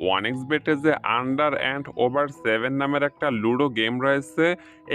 ওয়ানএক্সবেটে যে under and over 7 নামের একটা লুডো গেম রয়েছে,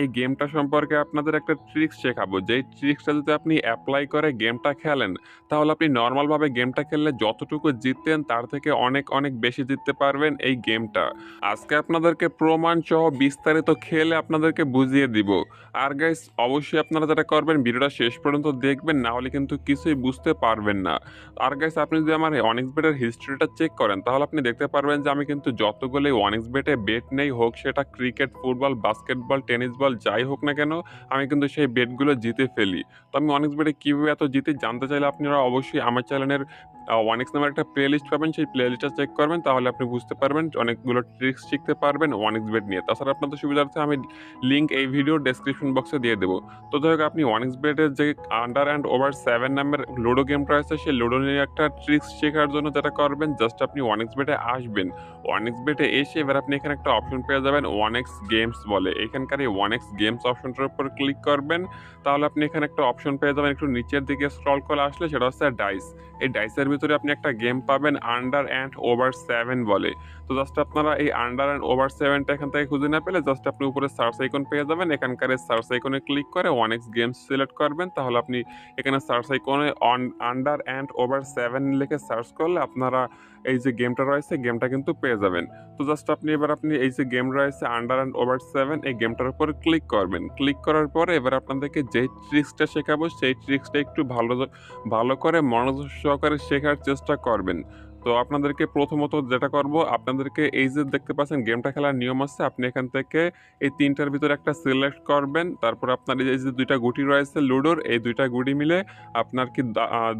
এই গেমটা সম্পর্কে আপনাদের একটা ট্রিক্স শেখাবো। যেই ট্রিক্সটা যদি আপনি এপ্লাই করে গেমটা খেলেন, তাহলে আপনি নরমালভাবে গেমটা খেললে যতটুকু জিততেন তার থেকে অনেক, অনেক বেশি জিততে পারবেন এই গেমটা। আজকে আপনাদেরকে প্রমাণ সহ বিস্তারিত খেলে আপনাদেরকে বুঝিয়ে দিব। আর গাইস অবশ্যই আপনারা যেটা করবেন ভিডিওটা শেষ পর্যন্ত দেখবেন, না হলে কিন্তু কিছুই বুঝতে পারবেন না। আর গাইস আপনি যদি আমার অনেক্সবেটের হিস্ট্রিটা চেক করেন তাহলে আপনি দেখতে পারবেন যে আমি কিন্তু যতগুলোই অনেক্সবেটে বেট নেই, হোক সেটা cricket, football, basketball, tennis ball যাই হোক না কেন, আমি কিন্তু সেই বেটগুলো জিতে ফেলি। তো আমি অনেক্সবেটে কীভাবে এত জিতে জানতে চাইলে আপনারা অবশ্যই আমার চ্যানেলের ওয়ানিক্স নামের একটা প্লে লিস্ট পাবেন, সেই প্লে লিস্টটা চেক করবেন, তাহলে আপনি বুঝতে পারবেন অনেকগুলো ট্রিক্স শিখতে পারবেন ওয়ানিক্সবেট নিয়ে। তাছাড়া আপনাদের সুবিধার্থে আমি লিঙ্ক এই ভিডিওর ডেসক্রিপশন বক্সে দিয়ে দেবো। তো যাই হোক, আপনি ওয়ানিক্সবেটের যে আন্ডার অ্যান্ড ওভার 7 নামের লুডো গেমটা আছে, সেই লুডো নিয়ে একটা ট্রিক্স শেখার জন্য যেটা করবেন, জাস্ট আপনি ওয়ানিক্সবেটে আসবেন। ওয়ানিক্সবেটে এসে এবার আপনি এখানে একটা অপশন পেয়ে যাবেন ওয়ানেক্স গেমস বলে। এখানকার এই ওয়ানেক্স গেমস অপশনটার উপর ক্লিক করবেন, তাহলে আপনি এখানে একটা অপশন পেয়ে যাবেন, একটু নিচের দিকে স্ক্রল করে আসলে সেটা হচ্ছে ডাইস। এই ডাইসের ভিতরে আপনি একটা গেম পাবেন আন্ডার অ্যান্ড ওভার 7 বলে। তো জাস্ট আপনারা এই আন্ডার অ্যান্ড ওভার 7টা এখান থেকে খুঁজে না পেলে জাস্ট আপনি উপরে সার্চ আইকন পেয়ে যাবেন। এখানকার এই সার্চ আইকনে ক্লিক করে ওয়ানেক্স গেমস সিলেক্ট করবেন, তাহলে আপনি এখানে সার্চ আইকনে আন্ডার অ্যান্ড ওভার 7 লিখে সার্চ করলে আপনারা এই যে গেমটা রয়েছে গেমটা কিন্তু পেয়ে যাবেন। তো জাস্ট আপনি এই যে গেম রয়েছে আন্ডার অ্যান্ড ওভার 7, এই গেমটার উপর ক্লিক করবেন। ক্লিক করার পরে এবার আপনাদেরকে যেই ট্রিক্সটা শেখাবো সেই ট্রিক্সটা একটু ভালো করে মনোযোগ সহকারে শেখার চেষ্টা করবেন। তো আপনাদেরকে প্রথমত যেটা করব, আপনাদেরকে এই যে দেখতে পাচ্ছেন গেমটা খেলার নিয়ম আছে, আপনি এখান থেকে এই ৩টার ভিতরে একটা সিলেক্ট করবেন। তারপর আপনার এই যে ২টা গুটি রয়েছে লুডোর, এই ২টা গুটি মিলে আপনার কি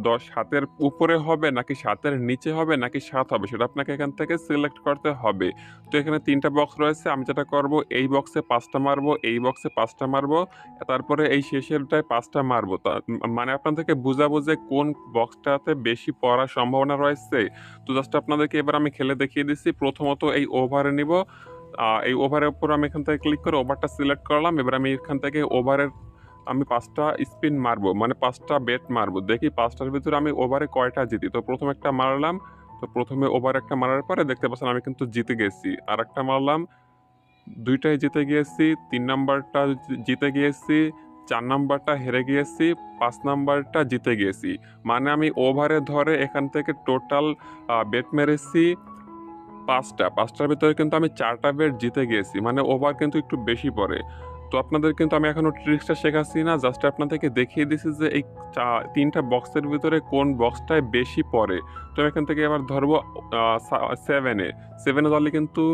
১০ হাতের উপরে হবে নাকি ৭ এর নিচে হবে নাকি ৭ হবে সেটা আপনাকে এখান থেকে সিলেক্ট করতে হবে। তো এখানে ৩টা বক্স রয়েছে, আমি যেটা করব এই বক্সে ৫টা মারবো, এই বক্সে ৫টা মারবো, তারপরে এই শেষেরটায় ৫টা মারবো। মানে আপনাদেরকে বুঝাবো যে কোন বক্সটাতে বেশি পড়ার সম্ভাবনা রয়েছে। তো জাস্ট আপনাদেরকে এবার আমি খেলে দেখিয়ে দিচ্ছি। প্রথমত এই ওভারে নিব। এই ওভারের উপর আমি এখান থেকে ক্লিক করে ওভারটা সিলেক্ট করলাম। এবার আমি এখান থেকে ওভারের আমি ৫টা স্পিন মারবো, মানে ৫টা বেট মারবো। দেখি ৫টার ভিতরে আমি ওভারে কয়টা জিতি। তো প্রথম একটা মারলাম। তো প্রথমে ওভার একটা মারার পরে দেখতে পাচ্ছেন আমি কিন্তু জিতে গেছি। আরেকটা মারলাম, ২টাই জিতে গিয়েছি। ৩ নাম্বারটা জিতে গিয়েছি। ৪ নাম্বারটা হেরে গিয়েছি। ৫ নাম্বারটা জিতে গিয়েছি। মানে আমি ওভারে ধরে এখান থেকে টোটাল বেট মেরেছি ৫টা। ৫টার ভিতরে কিন্তু আমি ৪টা বেট জিতে গিয়েছি। মানে ওভার কিন্তু একটু বেশি পড়ে। তো আপনাদের কিন্তু আমি এখনো ট্রিক্সটা শেখাচ্ছি না। জাস্ট আপনাদেরকে দেখিয়ে দিচ্ছি যে এই ৩টা বক্সের ভিতরে কোন বক্সটায় বেশি পড়ে। তো এখান থেকে এবার ধরবো 7 এ। 7 এ ধরলে কিন্তু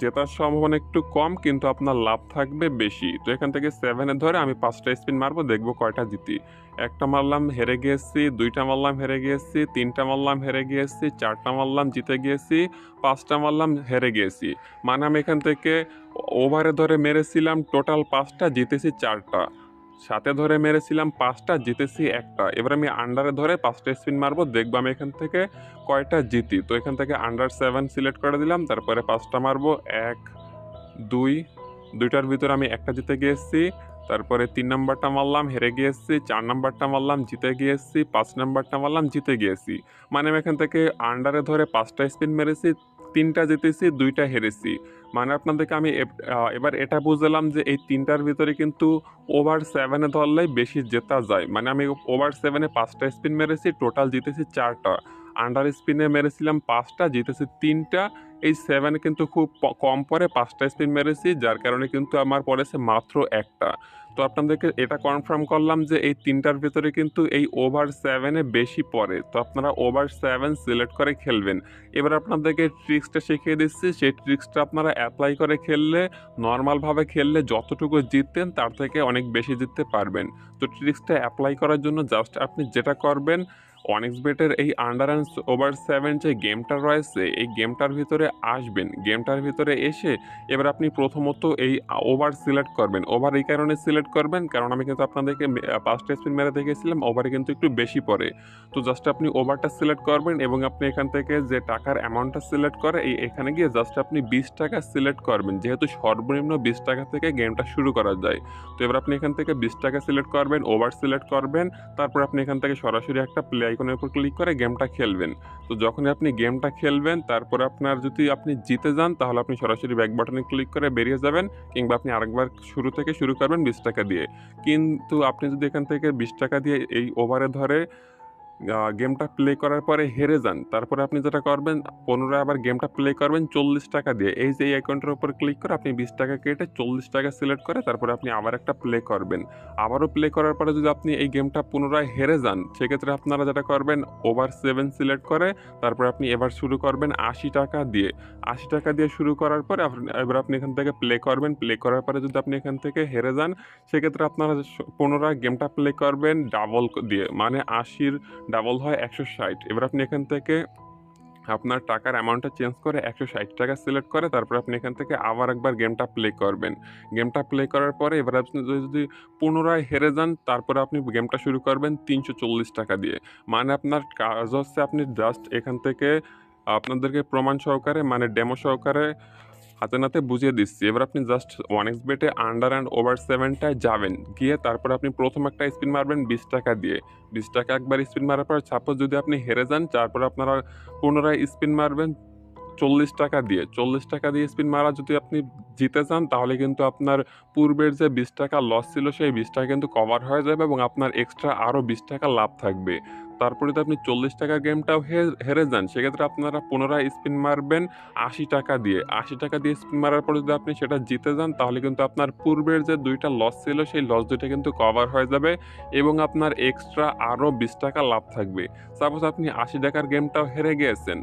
জেতার সম্ভাবনা একটু কম, কিন্তু আপনার লাভ থাকবে বেশি। তো এখান থেকে 7 এ ধরে আমি ৫টা স্পিন মারবো, দেখবো কয়টা জিতি। ১টা মারলাম হেরে গিয়েছি, ২টা মারলাম হেরে গিয়েছি, ৩টা মারলাম হেরে গিয়েছি, ৪টা মারলাম জিতে গিয়েছি, ৫টা মারলাম হেরে গিয়েছি। মানে আমি এখান থেকে ওভারে ধরে মেরেছিলাম টোটাল ৫টা, জিতেছি ৪টা। সাথে ধরে মেরেছিলাম ৫টা, জিতেছি ১টা। এবার আমি আন্ডারে ধরে ৫টা স্পিন মারবো, দেখবো আমি এখান থেকে কয়টা জিতি। তো এখান থেকে আন্ডার 7 সিলেক্ট করে দিলাম, তারপরে ৫টা মারবো। ১, ২, ২টার ভিতরে আমি ১টা জিতে গিয়েছি। তারপরে ৩ নাম্বারটা মারলাম, হেরে গিয়েছি। ৪ নাম্বারটা মারলাম, জিতে গিয়েছি। ৫ নাম্বারটা মারলাম, জিতে গিয়েছি। মানে আমি এখান থেকে আন্ডারে ধরে ৫টা স্পিন মেরেছি, ৩টা জিতেছি, ২টা হেরেছি। মানে আপনাদেরকে আমি এবার এটা বুঝালাম যে এই ৩টার ভিতরে কিন্তু ওভার 7 এ ধরলেই বেশি জেতা যায়। মানে আমি ওভার 7 এ ৫টা স্পিন মেরেছি, টোটাল জিতেছি ৪টা। আন্ডার স্পিনে মেরেছিলাম ৫টা, জিতেছি ৩টা। এই 7 এ কিন্তু খুব কম পড়ে, ৫টা স্পিন মেরেছি, যার কারণে কিন্তু আমার পড়েছে মাত্র ১টা। তো আপনাদেরকে এটা কনফার্ম করলাম যে এই ৩টার ভেতরে কিন্তু এই ওভার 7 এ বেশি পড়ে। তো আপনারা ওভার 7 সিলেক্ট করে খেলবেন। এবার আপনাদেরকে ট্রিক্সটা শিখিয়ে দিচ্ছি, সেই ট্রিক্সটা আপনারা এপ্লাই করে খেললে, নরমালভাবে খেললে যতটুকু জিততেন তার থেকে অনেক বেশি জিততে পারবেন। তো ট্রিক্সটা এপ্লাই করার জন্য জাস্ট আপনি যেটা করবেন, অনেক্সবেটের এই আন্ডার অ্যান্ড ওভার 7 যে গেমটা রয়েছে, এই গেমটার ভিতরে আসবেন। গেমটার ভিতরে এসে এবার আপনি প্রথমত এই ওভার সিলেক্ট করবেন। ওভার এই কারণে সিলেক্ট করবেন, কারণ আমি কিন্তু আপনাদেরকে ৫টা স্পিন মেরে দেখিয়েছিলাম, ওভারে কিন্তু একটু বেশি পড়ে। তো জাস্ট আপনি ওভারটা সিলেক্ট করবেন এবং আপনি এখান থেকে যে টাকার অ্যামাউন্টটা সিলেক্ট করে এখানে গিয়ে জাস্ট আপনি ২০ টাকা সিলেক্ট করবেন, যেহেতু সর্বনিম্ন ২০ টাকা থেকে গেমটা শুরু করা যায়। তো এবার আপনি এখান থেকে ২০ টাকা সিলেক্ট করবেন, ওভার সিলেক্ট করবেন, তারপর আপনি এখান থেকে সরাসরি একটা প্লে আইকনের উপর ক্লিক করে গেমটা খেলবেন। তো যখনই আপনি গেমটা খেলবেন তারপরে আপনার যদি আপনি জিতে যান তাহলে আপনি সরাসরি ব্যাক বাটনে ক্লিক করে বেরিয়ে যাবেন, কিংবা আপনি আরেকবার শুরু থেকে শুরু করবেন ৳20 দিয়ে। কিন্তু আপনি যদি এখান থেকে ৳20 দিয়ে এই ওভারে ধরে গেমটা প্লে করার পরে হেরে যান, তারপরে আপনি যেটা করবেন পুনরায় আবার গেমটা প্লে করবেন ৳40 দিয়ে। এই যে এই আইকনটার উপর ক্লিক করে আপনি ৳20 কেটে ৳40 সিলেক্ট করে তারপরে আপনি আবার একটা প্লে করবেন। আবারও প্লে করার পরে যদি আপনি এই গেমটা পুনরায় হেরে যান, সেক্ষেত্রে আপনারা যেটা করবেন ওভার 7 সিলেক্ট করে তারপরে আপনি এবার শুরু করবেন ৳80 দিয়ে। ৳80 দিয়ে শুরু করার পরে এবার আপনি এখান থেকে প্লে করবেন। প্লে করার পরে যদি আপনি এখান থেকে হেরে যান, সেক্ষেত্রে আপনারা পুনরায় গেমটা প্লে করবেন ডাবল দিয়ে। মানে ৮০ ডাবল হয় ১৬০। এবার আপনি এখান থেকে আপনার টাকার অ্যামাউন্টটা চেঞ্জ করে ৳১৬০ সিলেক্ট করে তারপরে আপনি এখান থেকে আবার একবার গেমটা প্লে করবেন। গেমটা প্লে করার পরে এবার আপনি যদি পুনরায় হেরে যান, তারপরে আপনি গেমটা শুরু করবেন ৳৩৪০ দিয়ে। মানে আপনার কাজ হচ্ছে আপনি জাস্ট এখান থেকে আপনাদেরকে প্রমাণ সহকারে মানে ডেমো সহকারে হাতে নাতে বুঝিয়ে দিচ্ছি। এবার আপনি জাস্ট 1xBet-এ আন্ডার অ্যান্ড ওভার 7 টায় যাবেন। গিয়ে তারপরে আপনি ১ম একটা স্পিন মারবেন ৳20 দিয়ে। ৳20 একবার স্পিন মারার পর সাপোজ যদি আপনি হেরে যান, তারপরে আপনারা পুনরায় স্পিন মারবেন ৳40 দিয়ে। ৳40 দিয়ে স্পিন মারা যদি আপনি জিতে যান, তাহলে কিন্তু আপনার পূর্বের যে ৳20 লস ছিল সেই ৳20 কিন্তু কভার হয়ে যাবে এবং আপনার এক্সট্রা আরও ৳20 লাভ থাকবে। তারপরে যদি আপনি ৳40 গেমটাও হেরে যান, সেক্ষেত্রে আপনারা পুনরায় স্পিন মারবেন ৳80 দিয়ে। ৳80 দিয়ে স্পিন মারার পরে যদি আপনি সেটা জিতে যান, তাহলে কিন্তু আপনার পূর্বের যে ২ টা লস ছিল সেই লস ২ টা কিন্তু কভার হয়ে যাবে এবং আপনার এক্সট্রা আরও ৳20 লাভ থাকবে। সাপোজ আপনি ৳৮০ র গেমটাও হেরে গিয়েছেন।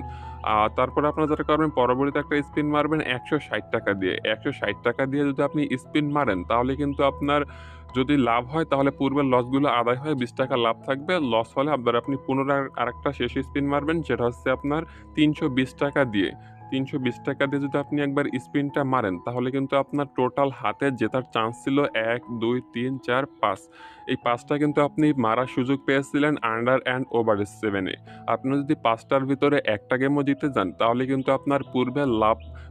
তারপরে আপনারা যেটা করবেন পরবর্তীতে একটা স্পিন মারবেন ৳১৬০ দিয়ে। ৳১৬০ দিয়ে যদি আপনি স্পিন মারেন, তাহলে কিন্তু আপনার যদি লাভ হয় তাহলে পূর্বের লসগুলো আদায় হয়ে ৳20 লাভ থাকবে। লস হলে আবার আপনি পুনরায় আরেকটা শেষ স্পিন মারবেন, সেটা হচ্ছে আপনার ৳৩২০ দিয়ে। ৳৩২০ দিয়ে যদি আপনি একবার স্পিনটা মারেন, তাহলে কিন্তু আপনার টোটাল হাতে জেতার চান্স ছিল ১, ২, ৩, ৪, ৫। এই ৫ টা কিন্তু আপনি মারার সুযোগ পেয়েছিলেন আন্ডার অ্যান্ড ওভার 7 এ। আপনি যদি ৫ টার ভিতরে একটা গেমও জিতে যান, তাহলে কিন্তু আপনার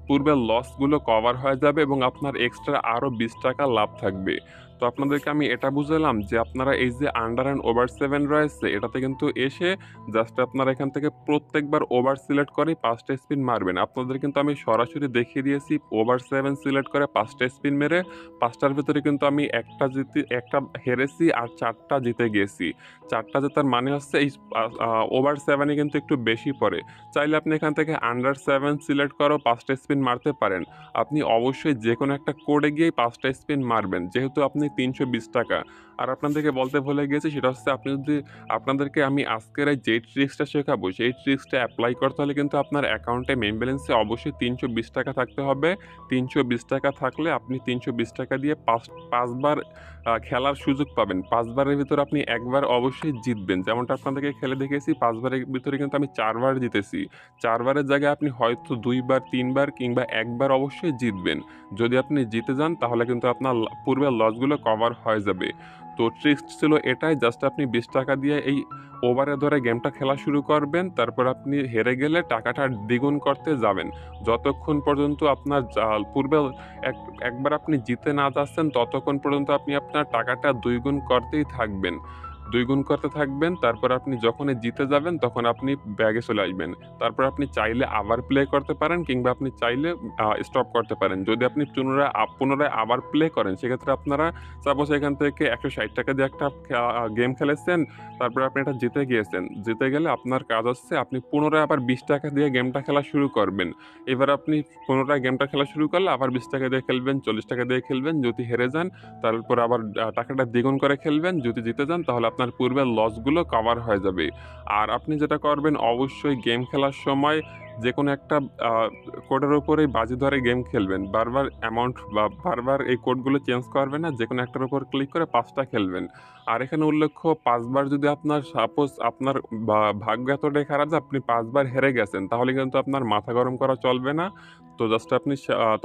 পূর্বের লসগুলো কভার হয়ে যাবে এবং আপনার এক্সট্রা আরও ৳20 লাভ থাকবে। তো আপনাদেরকে আমি এটা বুঝালাম যে আপনারা এই যে আন্ডার অ্যান্ড ওভার 7 রয়েছে, এটাতে কিন্তু এসে জাস্ট আপনারা এখান থেকে প্রত্যেকবার ওভার সিলেক্ট করেই ৫ টা স্পিন মারবেন। আপনাদের কিন্তু আমি সরাসরি দেখিয়ে দিয়েছি ওভার 7 সিলেক্ট করে ৫ টা স্পিন মেরে ৫ টার ভেতরে কিন্তু আমি ১ টা হেরেছি আর ৪ টা জিতে গিয়েছি। ৪ টা জেতার মানে হচ্ছে এই ওভার 7 এ কিন্তু একটু বেশি পড়ে। চাইলে আপনি এখান থেকে আন্ডার 7 সিলেক্ট করেও ৫ টা স্পিন মারতে পারেন। আপনি অবশ্যই যেকোনো একটা কোডে গিয়েই ৫ টা স্পিন মারবেন। যেহেতু আপনি ৳৩২০। আর আপনাদেরকে বলতে ভুলে গিয়েছি, সেটা হচ্ছে আপনি যদি আপনাদেরকে আমি আজকের এই যেই ট্রিক্সটা শেখাবো, সেই ট্রিক্সটা এপ্লাই করতে হলে কিন্তু আপনার অ্যাকাউন্টে মেইন ব্যালেন্সে অবশ্যই ৳৩২০ থাকতে হবে। ৳৩২০ থাকলে আপনি ৳৩২০ দিয়ে ৫ বার খেলার সুযোগ পাবেন। ৫ বারের ভিতরে আপনি ১ বার অবশ্যই জিতবেন। যেমনটা আপনাদেরকে খেলে দেখিয়েছি ৫ বারের ভিতরে কিন্তু আমি ৪ বার জিতেছি। ৪ বারের জায়গায় আপনি হয়তো ২ বার, ৩ বার কিংবা ১ বার অবশ্যই জিতবেন। যদি আপনি জিতে যান তাহলে কিন্তু আপনার পূর্বের লসগুলো কভার হয়ে যাবে। তো ট্রিক্স ছিল এটাই, জাস্ট আপনি ৳20 দিয়ে এই ওভারে ধরে গেমটা খেলা শুরু করবেন। তারপর আপনি হেরে গেলে টাকাটা দ্বিগুণ করতে যাবেন। যতক্ষণ পর্যন্ত আপনার পূর্বে একবার আপনি জিতে না যাচ্ছেন, ততক্ষণ পর্যন্ত আপনি আপনার টাকাটা ২ গুণ করতেই থাকবেন। ২ গুণ করতে থাকবেন। তারপর আপনি যখনই জিতে যাবেন, তখন আপনি ব্যাগে চলে আসবেন। তারপর আপনি চাইলে আবার প্লে করতে পারেন কিংবা আপনি চাইলে স্টপ করতে পারেন। যদি আপনি পুনরায় আবার প্লে করেন, সেক্ষেত্রে আপনারা সাপোজ এখান থেকে ৳১৬০ দিয়ে একটা গেম খেলেছেন, তারপরে আপনি এটা জিতে গিয়েছেন। জিতে গেলে আপনার কাজ হচ্ছে আপনি পুনরায় আবার ৳20 দিয়ে গেমটা খেলা শুরু করবেন। এবার আপনি পুনরায় গেমটা খেলা শুরু করলে আবার ৳20 দিয়ে খেলবেন, ৳40 দিয়ে খেলবেন। যদি হেরে যান, তারপর আবার টাকাটা দ্বিগুণ করে খেলবেন। যদি জিতে যান, তাহলে আপনার পূর্বের লসগুলো কভার হয়ে যাবে। আর আপনি যেটা করবেন, অবশ্যই গেম খেলার সময় যেকোনো একটা আ কোডের উপরেই বাজি ধরে গেম খেলবেন। বারবার অ্যামাউন্ট বা বারবার এই কোডগুলো চেঞ্জ করবেন না। যেকোনো একটার উপর ক্লিক করে ৫ টা খেলবেন। আর এখানে উল্লেখ্য ৫ বার যদি আপনার সাপোজ আপনার ভাগ্য এতটাই খারাপ যে আপনি ৫ বার হেরে গেছেন, তাহলে কিন্তু আপনার মাথা গরম করা চলবে না। তো জাস্ট আপনি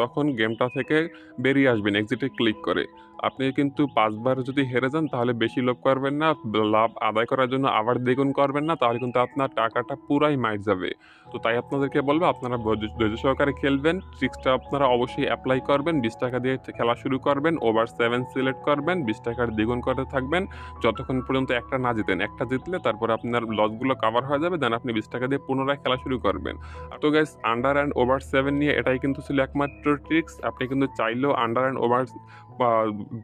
তখন গেমটা থেকে বেরিয়ে আসবেন এক্সিট এ ক্লিক করে। আপনি কিন্তু ৫ বার যদি হেরে যান, তাহলে বেশি লোভ করবেন না। লাভ আদায় করার জন্য আবার দ্বিগুণ করবেন না। তাহলে কিন্তু আপনার টাকাটা পুরাই মাইর যাবে। তো তাই আপনাদের আপনাদেরকে বলবো আপনারা ধৈর্য সহকারে খেলবেন। ট্রিক্সটা আপনারা অবশ্যই এপ্লাই করবেন। ৳20 দিয়ে খেলা শুরু করবেন। ওভার 7 সিলেক্ট করবেন। ৳20 দ্বিগুণ করতে থাকবেন। যতক্ষণ পর্যন্ত একটা না জিতেন। একটা জিতলে তারপরে আপনার লসগুলো কভার হয়ে যাবে। দেন আপনি ৳20 দিয়ে পুনরায় খেলা শুরু করবেন। তো গাইস আন্ডার অ্যান্ড ওভার 7 নিয়ে এটাই কিন্তু ছিল একমাত্র ট্রিক্স। আপনি কিন্তু চাইলেও আন্ডার অ্যান্ড ওভার বা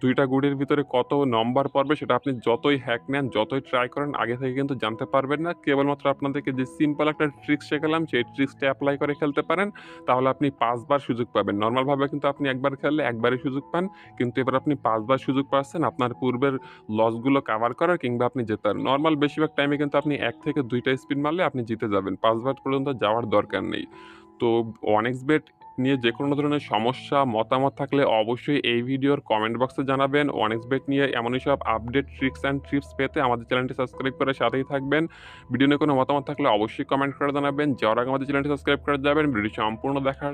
২ টা গুটির ভিতরে কত নম্বর পড়বে সেটা আপনি যতই হ্যাক নেন, যতই ট্রাই করেন আগে থেকে কিন্তু জানতে পারবেন না। কেবলমাত্র আপনাদেরকে যে সিম্পল একটা ট্রিক্স শেখালাম সেই ট্রিক্সটা এপ্লাই করে খেলতে পারেন। তাহলে আপনি ৫ বার সুযোগ পাবেন। নরমালভাবে কিন্তু আপনি একবার খেললে একবারই সুযোগ পান। কিন্তু এবার আপনি ৫ বার সুযোগ পাচ্ছেন আপনার পূর্বের লসগুলো কাভার করার কিংবা আপনি জেতার। নরমাল বেশিরভাগ টাইমে কিন্তু আপনি ১ থেকে ২ টা স্পিন মারলে আপনি জিতে যাবেন। ৫ বার পর্যন্ত যাওয়ার দরকার নেই। তো OneXBet নিয়ে যেকোনো ধরনের সমস্যা, মতামত থাকলে অবশ্যই এই ভিডিওর কমেন্ট বক্সে জানাবেন। OneXBet নিয়ে এমনই সব আপডেট ট্রিক্স অ্যান্ড টিপস পেতে আমাদের চ্যানেলটি সাবস্ক্রাইব করে সাথেই থাকবেন। ভিডিও নিয়ে কোনো মতামত থাকলে অবশ্যই কমেন্ট করে জানাবেন। যাওয়ার আগে আমাদের চ্যানেলটি সাবস্ক্রাইব করে যাবেন। ভিডিওটি সম্পূর্ণ দেখার